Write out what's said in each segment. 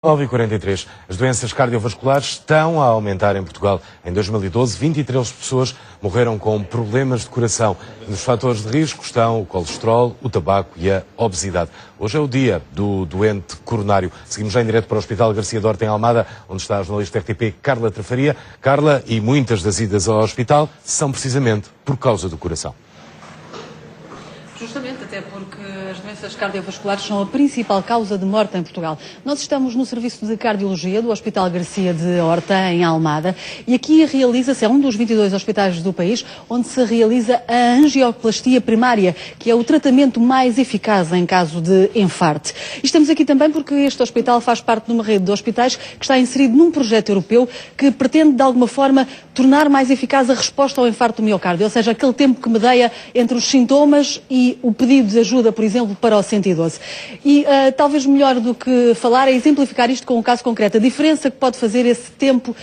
9h43. As doenças cardiovasculares estão a aumentar em Portugal. Em 2012, 23 pessoas morreram com problemas de coração. Nos fatores de risco estão o colesterol, o tabaco e a obesidade. Hoje é o dia do doente coronário. Seguimos já em direto para o Hospital Garcia de Horta, em Almada, onde está a jornalista RTP Carla Trafaria. Carla, e muitas das idas ao hospital são precisamente por causa do coração. Justamente, até porque as doenças cardiovasculares são a principal causa de morte em Portugal. Nós estamos no Serviço de Cardiologia do Hospital Garcia de Horta, em Almada, e aqui realiza-se, é um dos 22 hospitais do país, onde se realiza a angioplastia primária, que é o tratamento mais eficaz em caso de infarte. E estamos aqui também porque este hospital faz parte de uma rede de hospitais que está inserido num projeto europeu que pretende, de alguma forma, tornar mais eficaz a resposta ao infarto do miocárdio, ou seja, aquele tempo que medeia entre os sintomas e o pedido de ajuda, por exemplo, para o 112. E talvez melhor do que falar é exemplificar isto com um caso concreto, a diferença que pode fazer esse tempo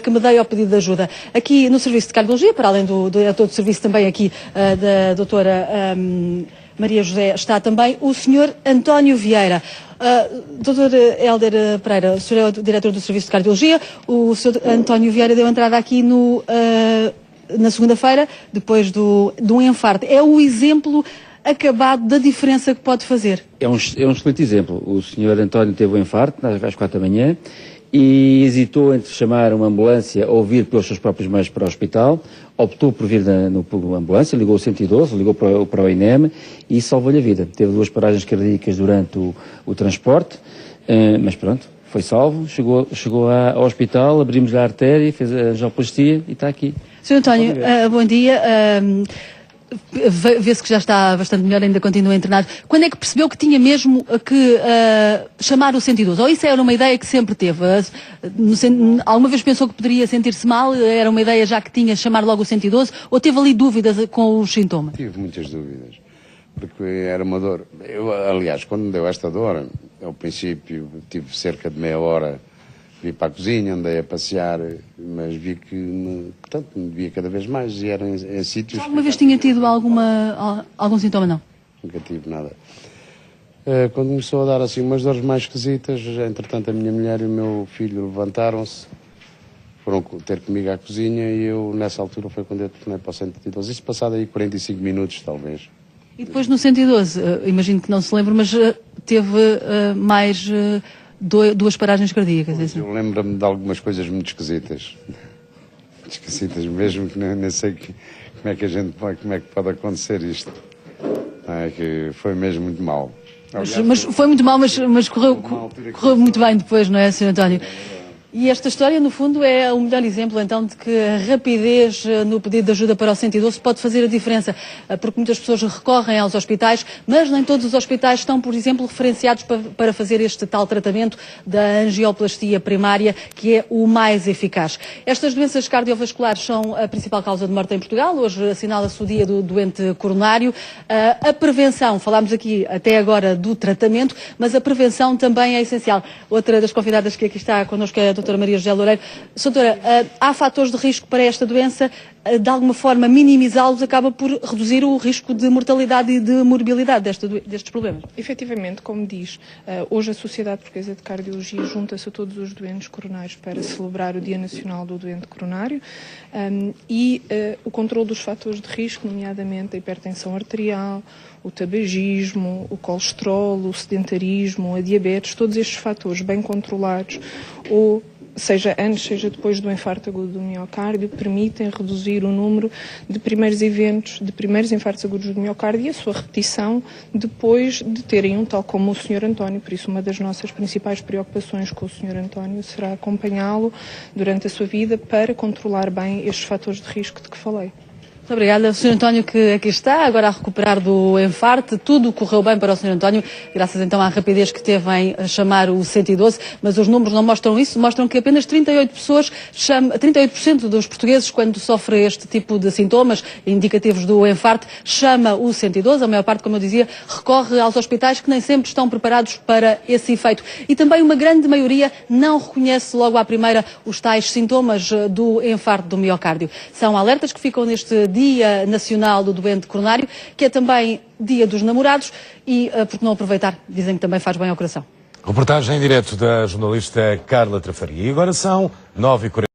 que medeia ao pedido de ajuda. Aqui no Serviço de Cardiologia, para além do diretor de serviço também aqui da doutora Maria José, está também o Sr. António Vieira. Dr. Hélder Pereira, o senhor é o diretor do Serviço de Cardiologia, o Sr. António Vieira deu entrada aqui na segunda-feira, depois de um infarto. É o exemplo acabado da diferença que pode fazer. É um excelente exemplo. O Sr. António teve um infarto às 4 da manhã e hesitou entre chamar uma ambulância ou vir pelos seus próprios meios para o hospital. Optou por vir por ambulância, ligou o 112, ligou para o INEM e salvou-lhe a vida. Teve 2 paragens cardíacas durante o transporte, mas pronto, foi salvo, chegou ao hospital, abrimos-lhe a artéria, fez a angioplastia e está aqui. Sr. António, bom dia. Vê-se que já está bastante melhor, ainda continua internado. Quando é que percebeu que tinha mesmo que chamar o 112? Ou isso era uma ideia que sempre teve? Alguma vez pensou que poderia sentir-se mal? Era uma ideia já que tinha chamar logo o 112? Ou teve ali dúvidas com os sintomas? Tive muitas dúvidas, porque era uma dor. Aliás, quando me deu esta dor, ao princípio tive cerca de meia hora, vim para a cozinha, andei a passear, mas vi que, portanto, me via cada vez mais e eram em sítios... Alguma vez tinha tido algum sintoma, não? Nunca tive nada. Quando começou a dar assim umas dores mais esquisitas, entretanto a minha mulher e o meu filho levantaram-se, foram ter comigo à cozinha e eu, nessa altura, foi quando eu telefonei para o 112. Isso passado aí 45 minutos, talvez. E depois no 112, imagino que não se lembre, mas teve mais... 2 paragens cardíacas. Pois, eu lembro-me de algumas coisas muito esquisitas. Esquisitas mesmo, que nem sei como é que pode acontecer isto. É que foi mesmo muito mal. Mas foi muito mal, mas correu muito bem depois, não é, Sr. António? E esta história, no fundo, é o melhor exemplo, então, de que a rapidez no pedido de ajuda para o 112 pode fazer a diferença, porque muitas pessoas recorrem aos hospitais, mas nem todos os hospitais estão, por exemplo, referenciados para fazer este tal tratamento da angioplastia primária, que é o mais eficaz. Estas doenças cardiovasculares são a principal causa de morte em Portugal. Hoje assinala-se o dia do doente coronário. A prevenção, falámos aqui até agora do tratamento, mas a prevenção também é essencial. Outra das convidadas que aqui está connosco é a doutora Maria José Loureiro. Doutora, há fatores de risco para esta doença? De alguma forma, minimizá-los acaba por reduzir o risco de mortalidade e de morbilidade destes problemas? Efetivamente, como diz, hoje a Sociedade Portuguesa de Cardiologia junta-se a todos os doentes coronários para celebrar o Dia Nacional do Doente Coronário e o controle dos fatores de risco, nomeadamente a hipertensão arterial, o tabagismo, o colesterol, o sedentarismo, a diabetes, todos estes fatores bem controlados, ou seja antes, seja depois do infarto agudo do miocárdio, permitem reduzir o número de primeiros eventos, de primeiros infartos agudos do miocárdio e a sua repetição depois de terem um, tal como o Sr. António. Por isso, uma das nossas principais preocupações com o Sr. António será acompanhá-lo durante a sua vida para controlar bem estes fatores de risco de que falei. Muito obrigada. O Sr. António que aqui está, agora a recuperar do infarto. Tudo correu bem para o Sr. António, graças então à rapidez que teve em chamar o 112, mas os números não mostram isso, mostram que apenas 38% dos portugueses, quando sofrem este tipo de sintomas indicativos do infarto, chama o 112. A maior parte, como eu dizia, recorre aos hospitais que nem sempre estão preparados para esse efeito. E também uma grande maioria não reconhece logo à primeira os tais sintomas do infarto do miocárdio. São alertas que ficam neste Dia Nacional do Doente Coronário, que é também Dia dos Namorados e, por que não aproveitar, dizem que também faz bem ao coração. Reportagem em direto da jornalista Carla Trafaria. E agora são 9h40.